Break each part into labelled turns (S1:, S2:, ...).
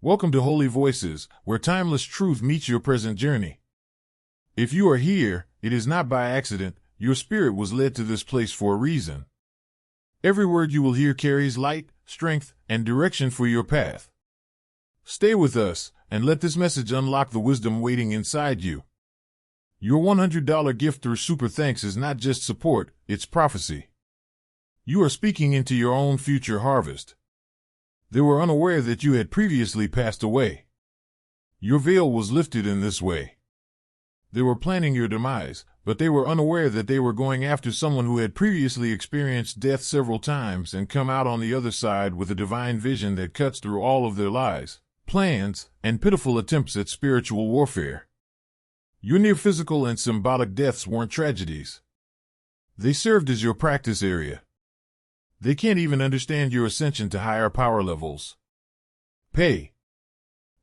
S1: Welcome to Holy Voices, where timeless truth meets your present journey. If you are here, it is not by accident. Your spirit was led to this place for a reason. Every word you will hear carries light, strength, and direction for your path. Stay with us, and let this message unlock the wisdom waiting inside you. Your $100 gift through Super Thanks is not just support, it's prophecy. You are speaking into your own future harvest. They were unaware that you had previously passed away. Your veil was lifted in this way. They were planning your demise, but they were unaware that they were going after someone who had previously experienced death several times and come out on the other side with a divine vision that cuts through all of their lies, plans, and pitiful attempts at spiritual warfare. Your near physical and symbolic deaths weren't tragedies. They served as your practice area. They can't even understand your ascension to higher power levels. Pay.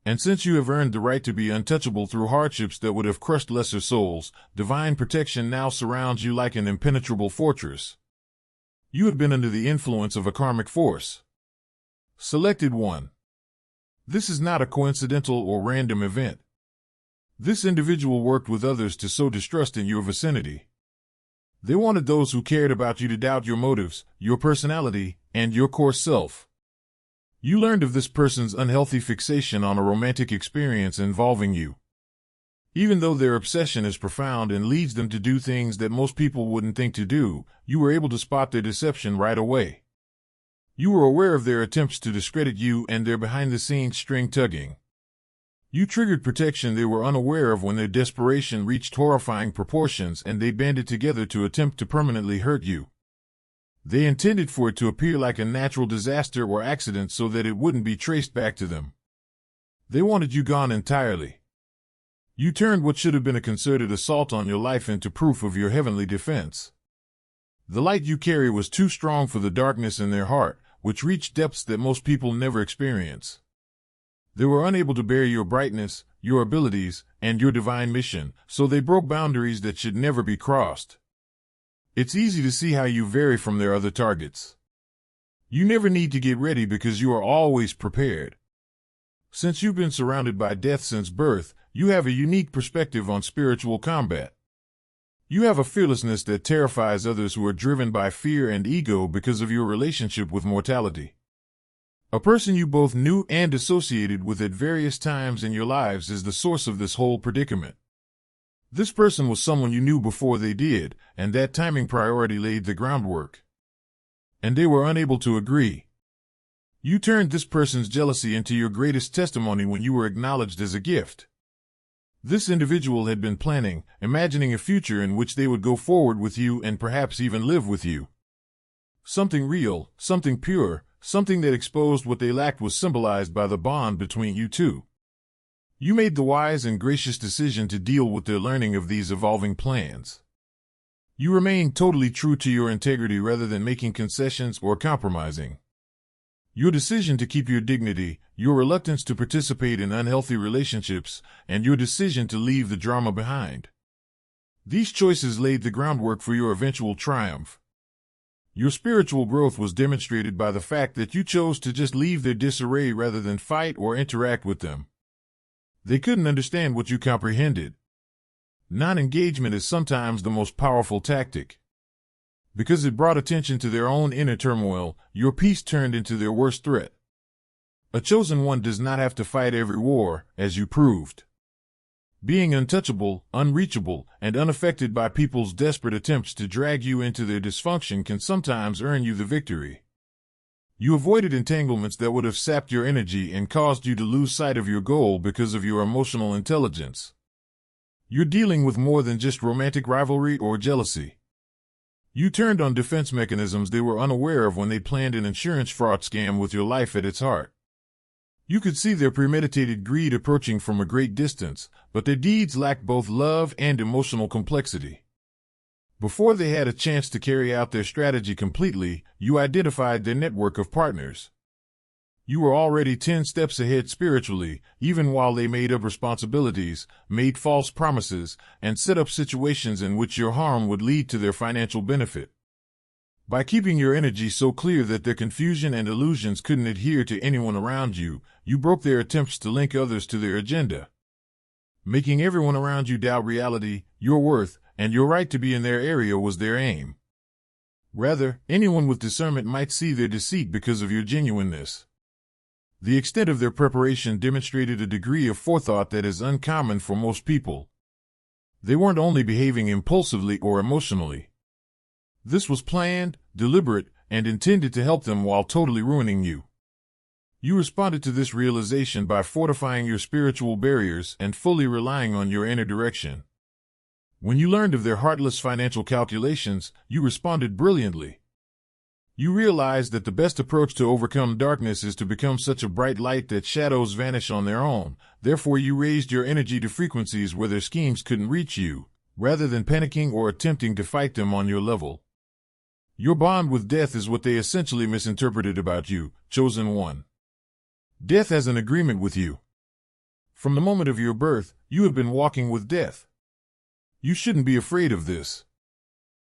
S1: And since you have earned the right to be untouchable through hardships that would have crushed lesser souls, divine protection now surrounds you like an impenetrable fortress. You have been under the influence of a karmic force. Selected one. This is not a coincidental or random event. This individual worked with others to sow distrust in your vicinity. They wanted those who cared about you to doubt your motives, your personality, and your core self. You learned of this person's unhealthy fixation on a romantic experience involving you. Even though their obsession is profound and leads them to do things that most people wouldn't think to do, you were able to spot their deception right away. You were aware of their attempts to discredit you and their behind-the-scenes string-tugging. You triggered protection they were unaware of when their desperation reached horrifying proportions and they banded together to attempt to permanently hurt you. They intended for it to appear like a natural disaster or accident so that it wouldn't be traced back to them. They wanted you gone entirely. You turned what should have been a concerted assault on your life into proof of your heavenly defense. The light you carry was too strong for the darkness in their heart, which reached depths that most people never experience. They were unable to bear your brightness, your abilities, and your divine mission, so they broke boundaries that should never be crossed. It's easy to see how you vary from their other targets. You never need to get ready because you are always prepared. Since you've been surrounded by death since birth, you have a unique perspective on spiritual combat. You have a fearlessness that terrifies others who are driven by fear and ego because of your relationship with mortality. A person you both knew and associated with at various times in your lives is the source of this whole predicament. This person was someone you knew before they did, and that timing priority laid the groundwork. And they were unable to agree. You turned this person's jealousy into your greatest testimony when you were acknowledged as a gift. This individual had been planning, imagining a future in which they would go forward with you and perhaps even live with you. Something real, something pure, something that exposed what they lacked was symbolized by the bond between you two. You made the wise and gracious decision to deal with their learning of these evolving plans. You remained totally true to your integrity rather than making concessions or compromising. Your decision to keep your dignity, your reluctance to participate in unhealthy relationships, and your decision to leave the drama behind. These choices laid the groundwork for your eventual triumph. Your spiritual growth was demonstrated by the fact that you chose to just leave their disarray rather than fight or interact with them. They couldn't understand what you comprehended. Non-engagement is sometimes the most powerful tactic. Because it brought attention to their own inner turmoil, your peace turned into their worst threat. A chosen one does not have to fight every war, as you proved. Being untouchable, unreachable, and unaffected by people's desperate attempts to drag you into their dysfunction can sometimes earn you the victory. You avoided entanglements that would have sapped your energy and caused you to lose sight of your goal because of your emotional intelligence. You're dealing with more than just romantic rivalry or jealousy. You turned on defense mechanisms they were unaware of when they planned an insurance fraud scam with your life at its heart. You could see their premeditated greed approaching from a great distance, but their deeds lacked both love and emotional complexity. Before they had a chance to carry out their strategy completely, you identified their network of partners. You were already 10 steps ahead spiritually, even while they made up responsibilities, made false promises, and set up situations in which your harm would lead to their financial benefit. By keeping your energy so clear that their confusion and illusions couldn't adhere to anyone around you, you broke their attempts to link others to their agenda. Making everyone around you doubt reality, your worth, and your right to be in their area was their aim. Rather, anyone with discernment might see their deceit because of your genuineness. The extent of their preparation demonstrated a degree of forethought that is uncommon for most people. They weren't only behaving impulsively or emotionally. This was planned, deliberate, and intended to help them while totally ruining you. You responded to this realization by fortifying your spiritual barriers and fully relying on your inner direction. When you learned of their heartless financial calculations, you responded brilliantly. You realized that the best approach to overcome darkness is to become such a bright light that shadows vanish on their own. Therefore, you raised your energy to frequencies where their schemes couldn't reach you, rather than panicking or attempting to fight them on your level. Your bond with death is what they essentially misinterpreted about you, chosen one. Death has an agreement with you. From the moment of your birth, you have been walking with death. You shouldn't be afraid of this.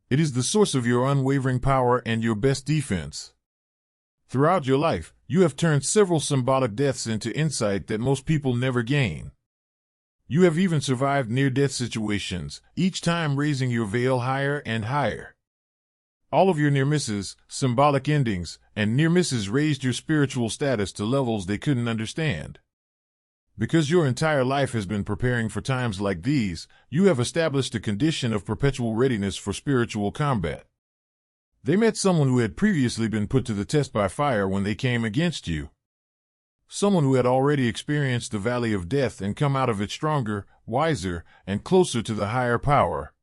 S1: It is the source of your unwavering power and your best defense. Throughout your life, you have turned several symbolic deaths into insight that most people never gain. You have even survived near-death situations, each time raising your veil higher and higher. All of your near-misses, symbolic endings, and near-misses raised your spiritual status to levels they couldn't understand. Because your entire life has been preparing for times like these, you have established a condition of perpetual readiness for spiritual combat. They met someone who had previously been put to the test by fire when they came against you. Someone who had already experienced the valley of death and come out of it stronger, wiser, and closer to the higher power.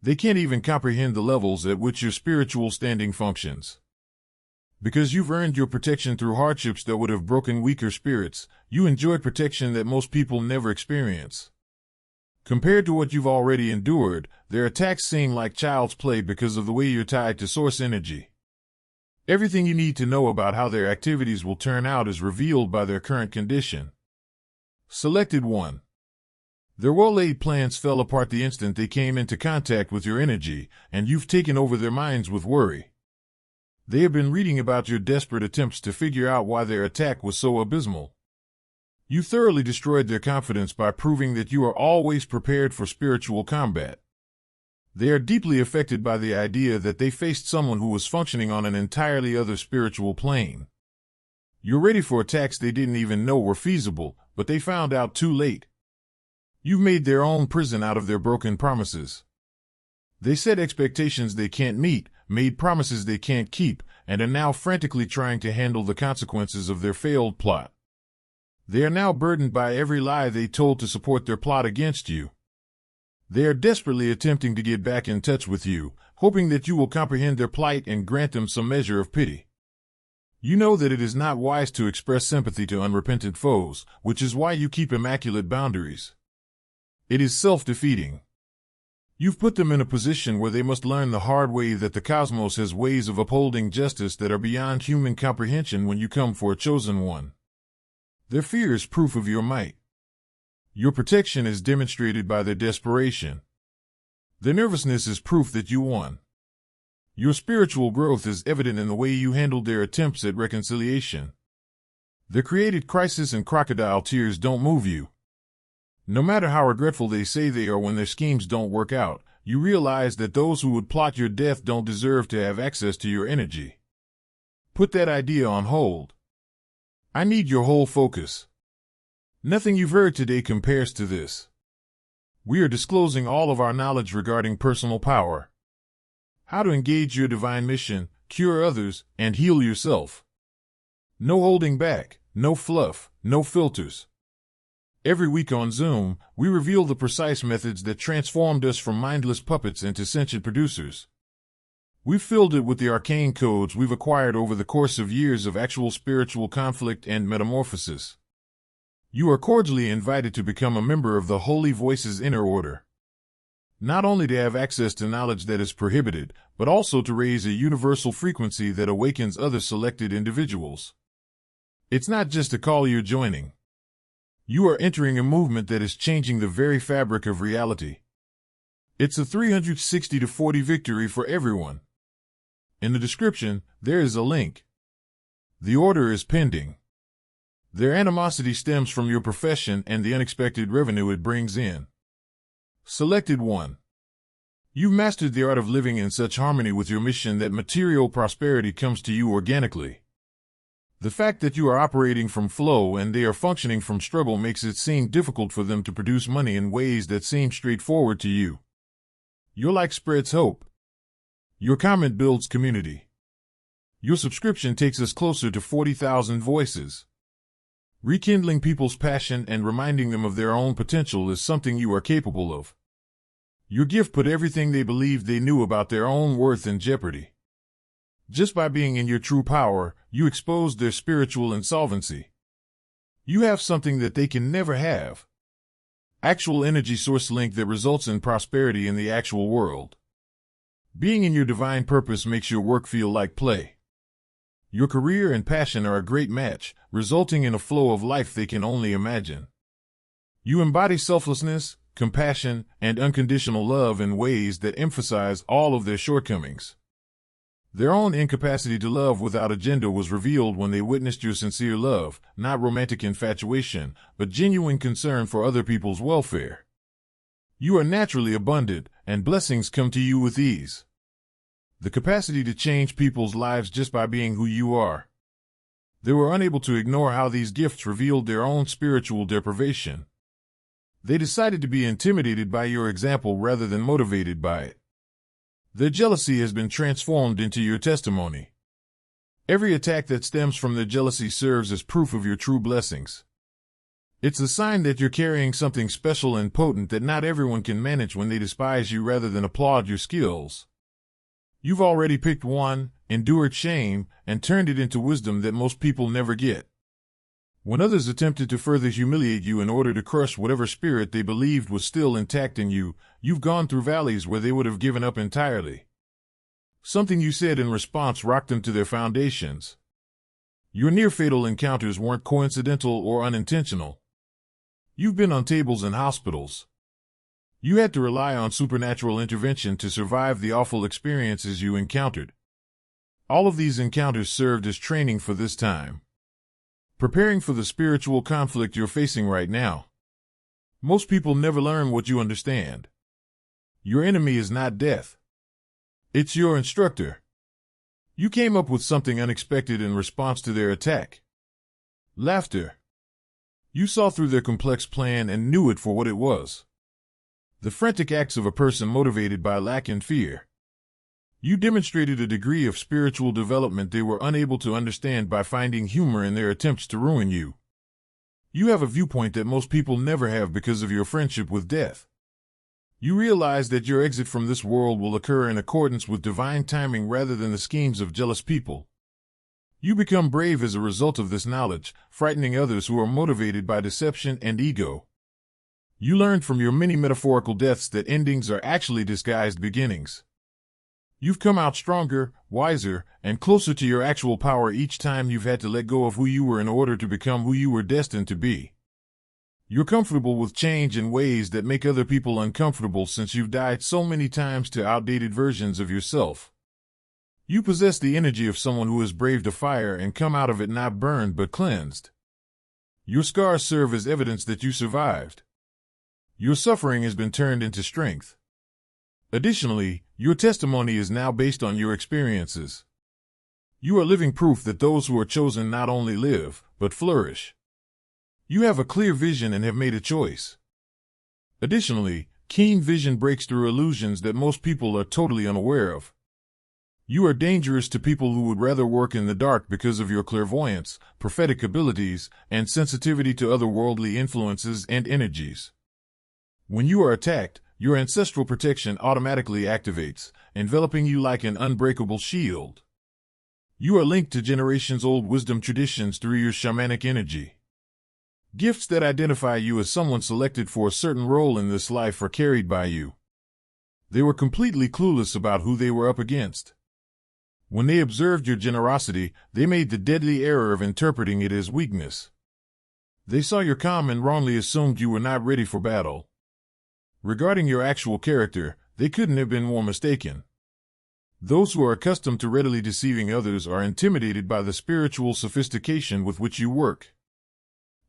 S1: They can't even comprehend the levels at which your spiritual standing functions. Because you've earned your protection through hardships that would have broken weaker spirits, you enjoy protection that most people never experience. Compared to what you've already endured, their attacks seem like child's play because of the way you're tied to source energy. Everything you need to know about how their activities will turn out is revealed by their current condition. Selected 1. Their well-laid plans fell apart the instant they came into contact with your energy, and you've taken over their minds with worry. They have been reading about your desperate attempts to figure out why their attack was so abysmal. You thoroughly destroyed their confidence by proving that you are always prepared for spiritual combat. They are deeply affected by the idea that they faced someone who was functioning on an entirely other spiritual plane. You're ready for attacks they didn't even know were feasible, but they found out too late. You've made their own prison out of their broken promises. They set expectations they can't meet, made promises they can't keep, and are now frantically trying to handle the consequences of their failed plot. They are now burdened by every lie they told to support their plot against you. They are desperately attempting to get back in touch with you, hoping that you will comprehend their plight and grant them some measure of pity. You know that it is not wise to express sympathy to unrepentant foes, which is why you keep immaculate boundaries. It is self-defeating. You've put them in a position where they must learn the hard way that the cosmos has ways of upholding justice that are beyond human comprehension when you come for a chosen one. Their fear is proof of your might. Your protection is demonstrated by their desperation. Their nervousness is proof that you won. Your spiritual growth is evident in the way you handled their attempts at reconciliation. Their created crisis and crocodile tears don't move you. No matter how regretful they say they are when their schemes don't work out, you realize that those who would plot your death don't deserve to have access to your energy. Put that idea on hold. I need your whole focus. Nothing you've heard today compares to this. We are disclosing all of our knowledge regarding personal power. How to engage your divine mission, cure others, and heal yourself. No holding back, no fluff, no filters. Every week on Zoom, we reveal the precise methods that transformed us from mindless puppets into sentient producers. We've filled it with the arcane codes we've acquired over the course of years of actual spiritual conflict and metamorphosis. You are cordially invited to become a member of the Holy Voices Inner Order. Not only to have access to knowledge that is prohibited, but also to raise a universal frequency that awakens other selected individuals. It's not just a call you're joining. You are entering a movement that is changing the very fabric of reality. It's a 360-40 victory for everyone. In the description, there is a link. The order is pending. Their animosity stems from your profession and the unexpected revenue it brings in. Selected 1. You've mastered the art of living in such harmony with your mission that material prosperity comes to you organically. The fact that you are operating from flow and they are functioning from struggle makes it seem difficult for them to produce money in ways that seem straightforward to you. Your like spreads hope. Your comment builds community. Your subscription takes us closer to 40,000 voices. Rekindling people's passion and reminding them of their own potential is something you are capable of. Your gift put everything they believed they knew about their own worth in jeopardy. Just by being in your true power, you exposed their spiritual insolvency. You have something that they can never have. Actual energy source link that results in prosperity in the actual world. Being in your divine purpose makes your work feel like play. Your career and passion are a great match, resulting in a flow of life they can only imagine. You embody selflessness, compassion, and unconditional love in ways that emphasize all of their shortcomings. Their own incapacity to love without agenda was revealed when they witnessed your sincere love, not romantic infatuation, but genuine concern for other people's welfare. You are naturally abundant, and blessings come to you with ease. The capacity to change people's lives just by being who you are. They were unable to ignore how these gifts revealed their own spiritual deprivation. They decided to be intimidated by your example rather than motivated by it. Their jealousy has been transformed into your testimony. Every attack that stems from their jealousy serves as proof of your true blessings. It's a sign that you're carrying something special and potent that not everyone can manage when they despise you rather than applaud your skills. You've already picked one, endured shame, and turned it into wisdom that most people never get. When others attempted to further humiliate you in order to crush whatever spirit they believed was still intact in you, you've gone through valleys where they would have given up entirely. Something you said in response rocked them to their foundations. Your near-fatal encounters weren't coincidental or unintentional. You've been on tables in hospitals. You had to rely on supernatural intervention to survive the awful experiences you encountered. All of these encounters served as training for this time. Preparing for the spiritual conflict you're facing right now. Most people never learn what you understand. Your enemy is not death. It's your instructor. You came up with something unexpected in response to their attack. Laughter. You saw through their complex plan and knew it for what it was. The frantic acts of a person motivated by lack and fear. You demonstrated a degree of spiritual development they were unable to understand by finding humor in their attempts to ruin you. You have a viewpoint that most people never have because of your friendship with death. You realize that your exit from this world will occur in accordance with divine timing rather than the schemes of jealous people. You become brave as a result of this knowledge, frightening others who are motivated by deception and ego. You learned from your many metaphorical deaths that endings are actually disguised beginnings. You've come out stronger, wiser, and closer to your actual power each time you've had to let go of who you were in order to become who you were destined to be. You're comfortable with change in ways that make other people uncomfortable since you've died so many times to outdated versions of yourself. You possess the energy of someone who has braved a fire and come out of it not burned but cleansed. Your scars serve as evidence that you survived. Your suffering has been turned into strength. Additionally, your testimony is now based on your experiences. You are living proof that those who are chosen not only live, but flourish. You have a clear vision and have made a choice. Additionally, keen vision breaks through illusions that most people are totally unaware of. You are dangerous to people who would rather work in the dark because of your clairvoyance, prophetic abilities, and sensitivity to otherworldly influences and energies. When you are attacked, your ancestral protection automatically activates, enveloping you like an unbreakable shield. You are linked to generations-old wisdom traditions through your shamanic energy. Gifts that identify you as someone selected for a certain role in this life are carried by you. They were completely clueless about who they were up against. When they observed your generosity, they made the deadly error of interpreting it as weakness. They saw your calm and wrongly assumed you were not ready for battle. Regarding your actual character, they couldn't have been more mistaken. Those who are accustomed to readily deceiving others are intimidated by the spiritual sophistication with which you work.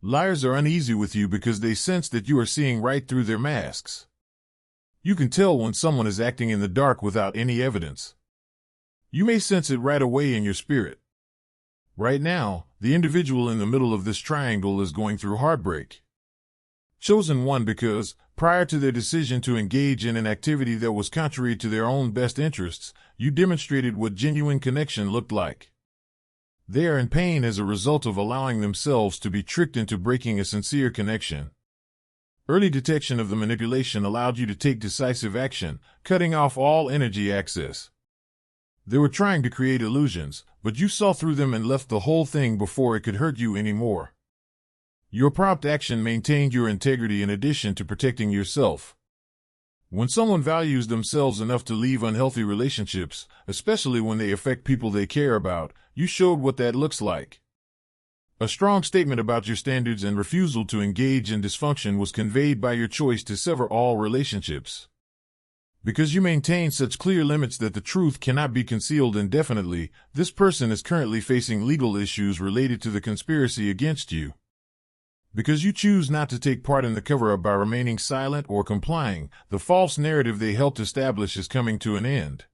S1: Liars are uneasy with you because they sense that you are seeing right through their masks. You can tell when someone is acting in the dark without any evidence. You may sense it right away in your spirit. Right now, the individual in the middle of this triangle is going through heartbreak. Chosen one because, prior to their decision to engage in an activity that was contrary to their own best interests, you demonstrated what genuine connection looked like. They are in pain as a result of allowing themselves to be tricked into breaking a sincere connection. Early detection of the manipulation allowed you to take decisive action, cutting off all energy access. They were trying to create illusions, but you saw through them and left the whole thing before it could hurt you anymore. Your prompt action maintained your integrity in addition to protecting yourself. When someone values themselves enough to leave unhealthy relationships, especially when they affect people they care about, you showed what that looks like. A strong statement about your standards and refusal to engage in dysfunction was conveyed by your choice to sever all relationships. Because you maintain such clear limits that the truth cannot be concealed indefinitely, this person is currently facing legal issues related to the conspiracy against you. Because you choose not to take part in the cover-up by remaining silent or complying, the false narrative they helped establish is coming to an end.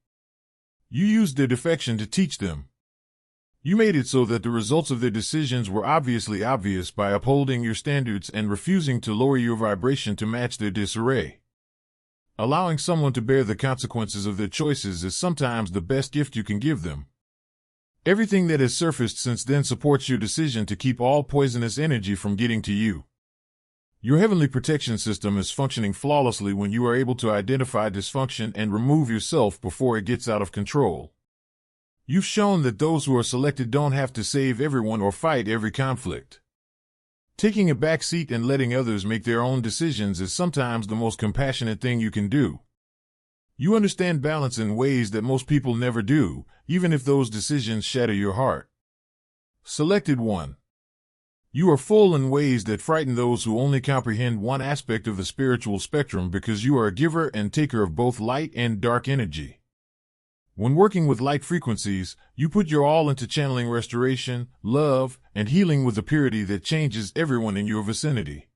S1: You used their defection to teach them. You made it so that the results of their decisions were obviously obvious by upholding your standards and refusing to lower your vibration to match their disarray. Allowing someone to bear the consequences of their choices is sometimes the best gift you can give them. Everything that has surfaced since then supports your decision to keep all poisonous energy from getting to you. Your heavenly protection system is functioning flawlessly when you are able to identify dysfunction and remove yourself before it gets out of control. You've shown that those who are selected don't have to save everyone or fight every conflict. Taking a back seat and letting others make their own decisions is sometimes the most compassionate thing you can do. You understand balance in ways that most people never do, even if those decisions shatter your heart. Selected one. You are full in ways that frighten those who only comprehend one aspect of the spiritual spectrum because you are a giver and taker of both light and dark energy. When working with light frequencies, you put your all into channeling restoration, love, and healing with a purity that changes everyone in your vicinity.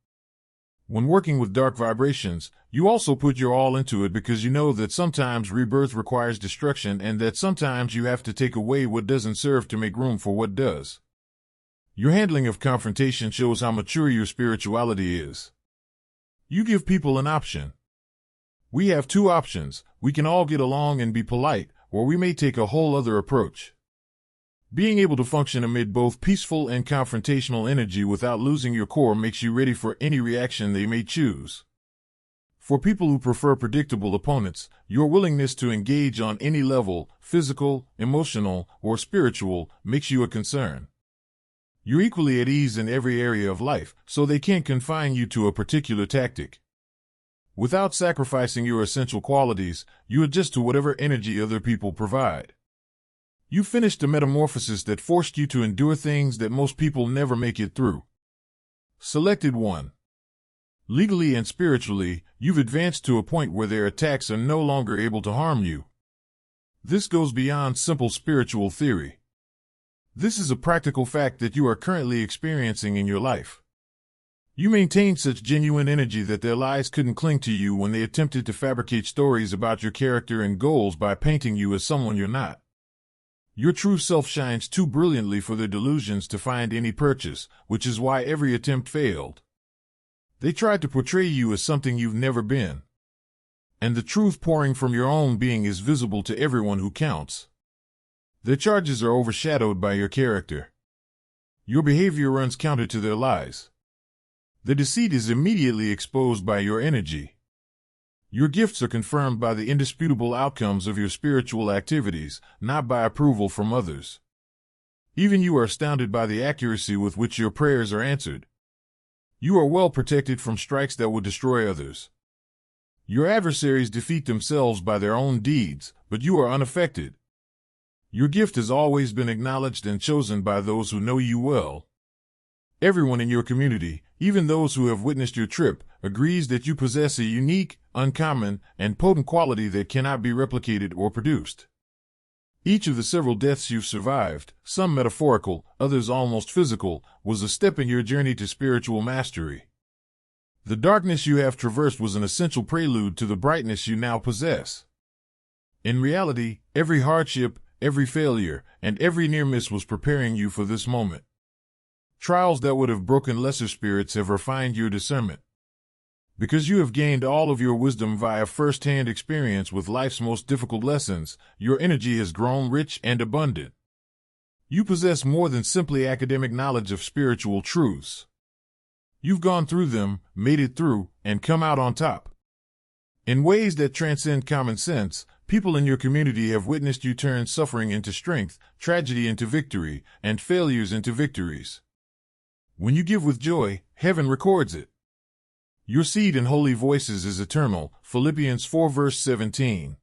S1: When working with dark vibrations, you also put your all into it because you know that sometimes rebirth requires destruction and that sometimes you have to take away what doesn't serve to make room for what does. Your handling of confrontation shows how mature your spirituality is. You give people an option. We have two options: we can all get along and be polite, or we may take a whole other approach. Being able to function amid both peaceful and confrontational energy without losing your core makes you ready for any reaction they may choose. For people who prefer predictable opponents, your willingness to engage on any level, physical, emotional, or spiritual, makes you a concern. You're equally at ease in every area of life, so they can't confine you to a particular tactic. Without sacrificing your essential qualities, you adjust to whatever energy other people provide. You finished a metamorphosis that forced you to endure things that most people never make it through. Selected one. Legally and spiritually, you've advanced to a point where their attacks are no longer able to harm you. This goes beyond simple spiritual theory. This is a practical fact that you are currently experiencing in your life. You maintain such genuine energy that their lies couldn't cling to you when they attempted to fabricate stories about your character and goals by painting you as someone you're not. Your true self shines too brilliantly for their delusions to find any purchase, which is why every attempt failed. They tried to portray you as something you've never been. And the truth pouring from your own being is visible to everyone who counts. Their charges are overshadowed by your character. Your behavior runs counter to their lies. The deceit is immediately exposed by your energy. Your gifts are confirmed by the indisputable outcomes of your spiritual activities, not by approval from others. Even you are astounded by the accuracy with which your prayers are answered. You are well protected from strikes that will destroy others. Your adversaries defeat themselves by their own deeds, but you are unaffected. Your gift has always been acknowledged and chosen by those who know you well. Everyone in your community, even those who have witnessed your trip, agrees that you possess a unique, uncommon, and potent quality that cannot be replicated or produced. Each of the several deaths you've survived, some metaphorical, others almost physical, was a step in your journey to spiritual mastery. The darkness you have traversed was an essential prelude to the brightness you now possess. In reality, every hardship, every failure, and every near miss was preparing you for this moment. Trials that would have broken lesser spirits have refined your discernment. Because you have gained all of your wisdom via first-hand experience with life's most difficult lessons, your energy has grown rich and abundant. You possess more than simply academic knowledge of spiritual truths. You've gone through them, made it through, and come out on top. In ways that transcend common sense, people in your community have witnessed you turn suffering into strength, tragedy into victory, and failures into victories. When you give with joy, heaven records it. Your seed in holy voices is eternal, Philippians 4 verse 17.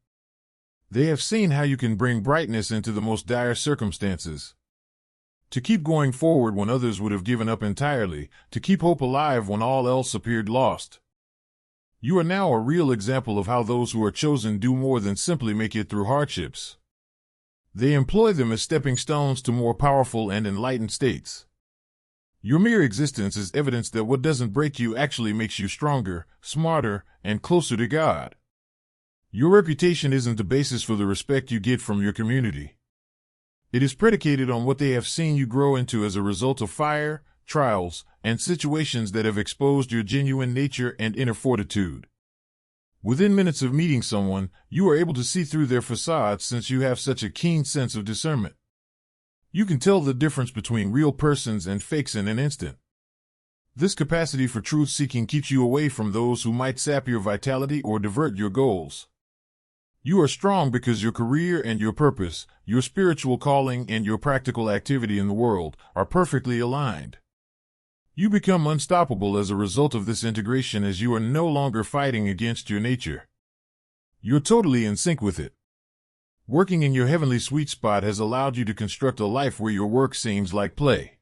S1: They have seen how you can bring brightness into the most dire circumstances. To keep going forward when others would have given up entirely, to keep hope alive when all else appeared lost. You are now a real example of how those who are chosen do more than simply make it through hardships. They employ them as stepping stones to more powerful and enlightened states. Your mere existence is evidence that what doesn't break you actually makes you stronger, smarter, and closer to God. Your reputation isn't the basis for the respect you get from your community. It is predicated on what they have seen you grow into as a result of fire, trials, and situations that have exposed your genuine nature and inner fortitude. Within minutes of meeting someone, you are able to see through their facade since you have such a keen sense of discernment. You can tell the difference between real persons and fakes in an instant. This capacity for truth-seeking keeps you away from those who might sap your vitality or divert your goals. You are strong because your career and your purpose, your spiritual calling and your practical activity in the world, are perfectly aligned. You become unstoppable as a result of this integration as you are no longer fighting against your nature. You're totally in sync with it. Working in your heavenly sweet spot has allowed you to construct a life where your work seems like play.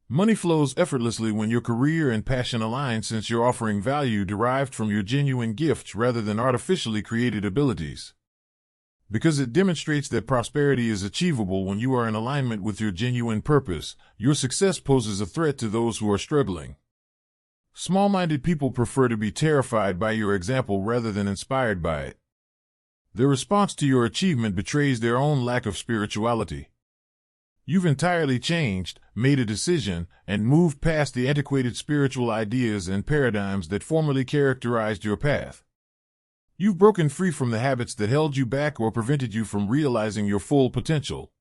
S1: Money flows effortlessly when your career and passion align since you're offering value derived from your genuine gifts rather than artificially created abilities. Because it demonstrates that prosperity is achievable when you are in alignment with your genuine purpose, your success poses a threat to those who are struggling. Small-minded people prefer to be terrified by your example rather than inspired by it. Their response to your achievement betrays their own lack of spirituality. You've entirely changed, made a decision, and moved past the antiquated spiritual ideas and paradigms that formerly characterized your path. You've broken free from the habits that held you back or prevented you from realizing your full potential.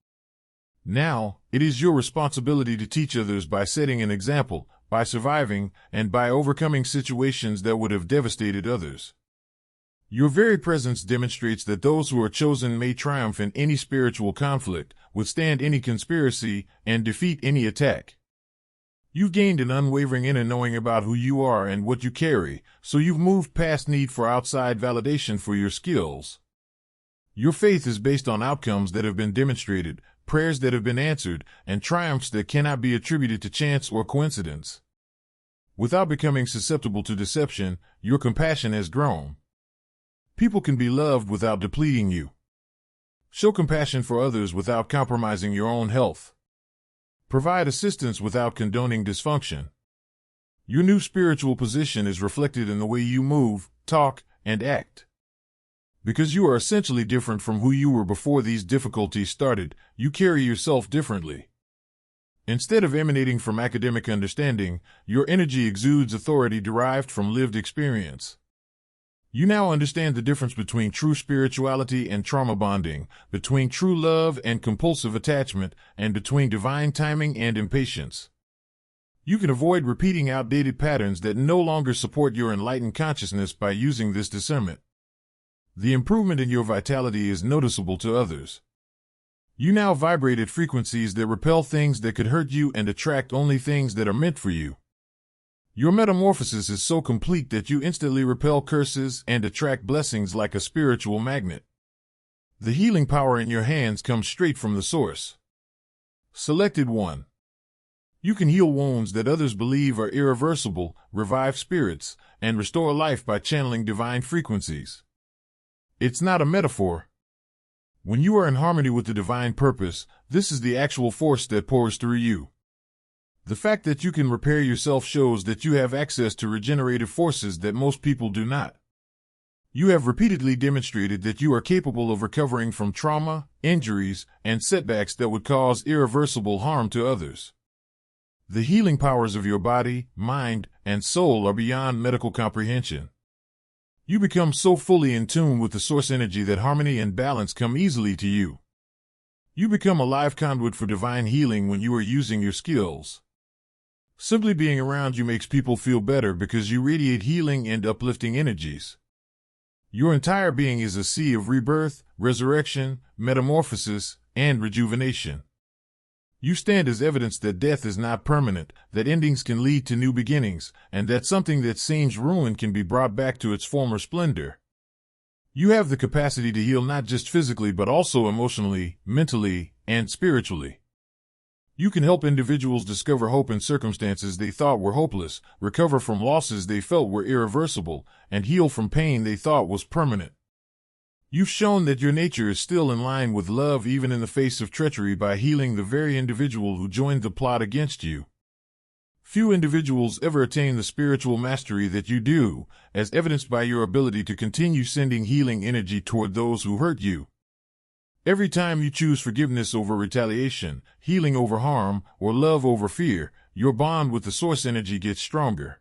S1: Now, it is your responsibility to teach others by setting an example, by surviving, and by overcoming situations that would have devastated others. Your very presence demonstrates that those who are chosen may triumph in any spiritual conflict, withstand any conspiracy, and defeat any attack. You've gained an unwavering inner knowing about who you are and what you carry, so you've moved past need for outside validation for your skills. Your faith is based on outcomes that have been demonstrated, prayers that have been answered, and triumphs that cannot be attributed to chance or coincidence. Without becoming susceptible to deception, your compassion has grown. People can be loved without depleting you. Show compassion for others without compromising your own health. Provide assistance without condoning dysfunction. Your new spiritual position is reflected in the way you move, talk, and act. Because you are essentially different from who you were before these difficulties started, you carry yourself differently. Instead of emanating from academic understanding, your energy exudes authority derived from lived experience. You now understand the difference between true spirituality and trauma bonding, between true love and compulsive attachment, and between divine timing and impatience. You can avoid repeating outdated patterns that no longer support your enlightened consciousness by using this discernment. The improvement in your vitality is noticeable to others. You now vibrate at frequencies that repel things that could hurt you and attract only things that are meant for you. Your metamorphosis is so complete that you instantly repel curses and attract blessings like a spiritual magnet. The healing power in your hands comes straight from the source. Selected 1. You can heal wounds that others believe are irreversible, revive spirits, and restore life by channeling divine frequencies. It's not a metaphor. When you are in harmony with the divine purpose, this is the actual force that pours through you. The fact that you can repair yourself shows that you have access to regenerative forces that most people do not. You have repeatedly demonstrated that you are capable of recovering from trauma, injuries, and setbacks that would cause irreversible harm to others. The healing powers of your body, mind, and soul are beyond medical comprehension. You become so fully in tune with the source energy that harmony and balance come easily to you. You become a live conduit for divine healing when you are using your skills. Simply being around you makes people feel better because you radiate healing and uplifting energies. Your entire being is a sea of rebirth, resurrection, metamorphosis, and rejuvenation. You stand as evidence that death is not permanent, that endings can lead to new beginnings, and that something that seems ruined can be brought back to its former splendor. You have the capacity to heal not just physically but also emotionally, mentally, and spiritually. You can help individuals discover hope in circumstances they thought were hopeless, recover from losses they felt were irreversible, and heal from pain they thought was permanent. You've shown that your nature is still in line with love even in the face of treachery by healing the very individual who joined the plot against you. Few individuals ever attain the spiritual mastery that you do, as evidenced by your ability to continue sending healing energy toward those who hurt you. Every time you choose forgiveness over retaliation, healing over harm, or love over fear, your bond with the source energy gets stronger.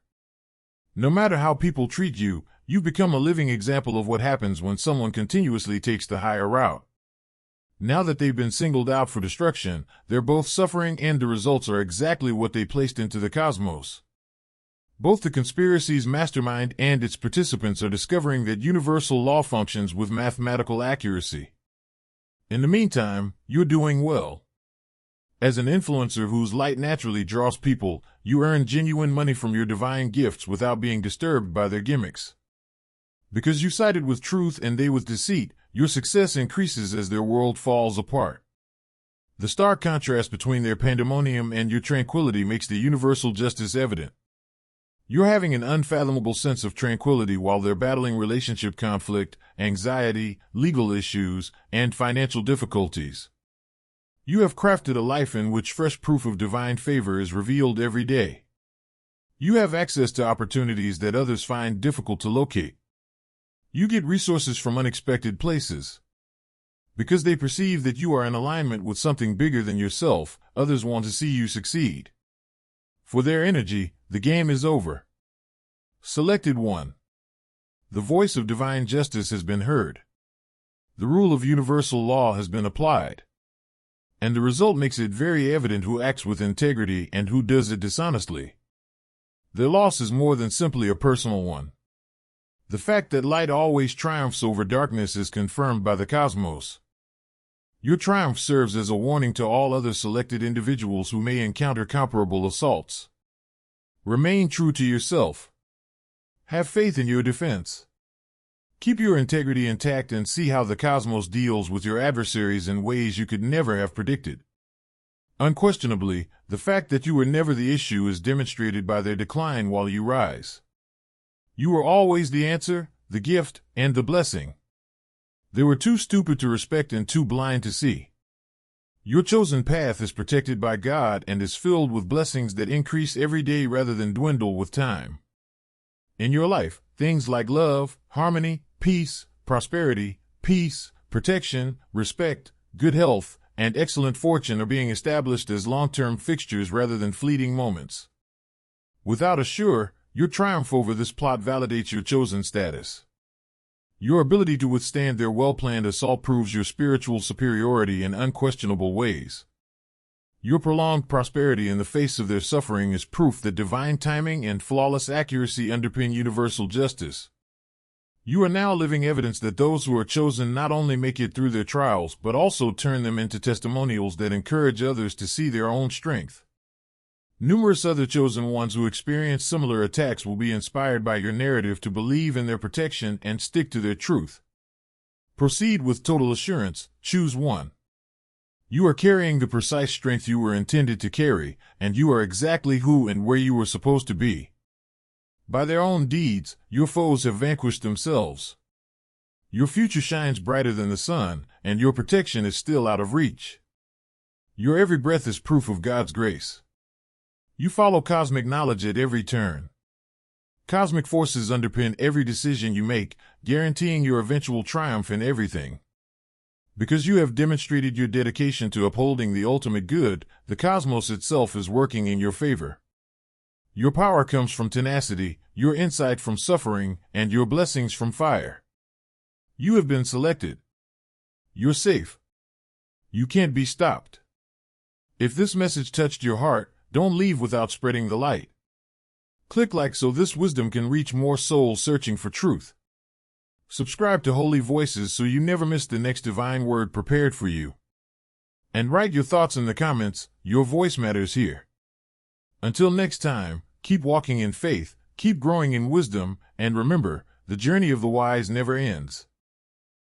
S1: No matter how people treat you, you become a living example of what happens when someone continuously takes the higher route. Now that they've been singled out for destruction, they're both suffering and the results are exactly what they placed into the cosmos. Both the conspiracy's mastermind and its participants are discovering that universal law functions with mathematical accuracy. In the meantime, you're doing well. As an influencer whose light naturally draws people, you earn genuine money from your divine gifts without being disturbed by their gimmicks. Because you sided with truth and they with deceit, your success increases as their world falls apart. The stark contrast between their pandemonium and your tranquility makes the universal justice evident. You're having an unfathomable sense of tranquility while they're battling relationship conflict, anxiety, legal issues, and financial difficulties. You have crafted a life in which fresh proof of divine favor is revealed every day. You have access to opportunities that others find difficult to locate. You get resources from unexpected places. Because they perceive that you are in alignment with something bigger than yourself, others want to see you succeed. For their energy, the game is over. Selected 1. The voice of divine justice has been heard. The rule of universal law has been applied. And the result makes it very evident who acts with integrity and who does it dishonestly. Their loss is more than simply a personal one. The fact that light always triumphs over darkness is confirmed by the cosmos. Your triumph serves as a warning to all other selected individuals who may encounter comparable assaults. Remain true to yourself. Have faith in your defense. Keep your integrity intact and see how the cosmos deals with your adversaries in ways you could never have predicted. Unquestionably, the fact that you were never the issue is demonstrated by their decline while you rise. You were always the answer, the gift, and the blessing. They were too stupid to respect and too blind to see. Your chosen path is protected by God and is filled with blessings that increase every day rather than dwindle with time. In your life, things like love, harmony, peace, prosperity, peace, protection, respect, good health, and excellent fortune are being established as long-term fixtures rather than fleeting moments. Without a sure, your triumph over this plot validates your chosen status. Your ability to withstand their well-planned assault proves your spiritual superiority in unquestionable ways. Your prolonged prosperity in the face of their suffering is proof that divine timing and flawless accuracy underpin universal justice. You are now living evidence that those who are chosen not only make it through their trials but also turn them into testimonials that encourage others to see their own strength. Numerous other chosen ones who experience similar attacks will be inspired by your narrative to believe in their protection and stick to their truth. Proceed with total assurance. Choose 1. You are carrying the precise strength you were intended to carry, and you are exactly who and where you were supposed to be. By their own deeds, your foes have vanquished themselves. Your future shines brighter than the sun, and your protection is still out of reach. Your every breath is proof of God's grace. You follow cosmic knowledge at every turn. Cosmic forces underpin every decision you make, guaranteeing your eventual triumph in everything. Because you have demonstrated your dedication to upholding the ultimate good, the cosmos itself is working in your favor. Your power comes from tenacity, your insight from suffering, and your blessings from fire. You have been selected. You're safe. You can't be stopped. If this message touched your heart, don't leave without spreading the light. Click like so this wisdom can reach more souls searching for truth. Subscribe to Holy Voices so you never miss the next divine word prepared for you. And write your thoughts in the comments, your voice matters here. Until next time, keep walking in faith, keep growing in wisdom, and remember, the journey of the wise never ends.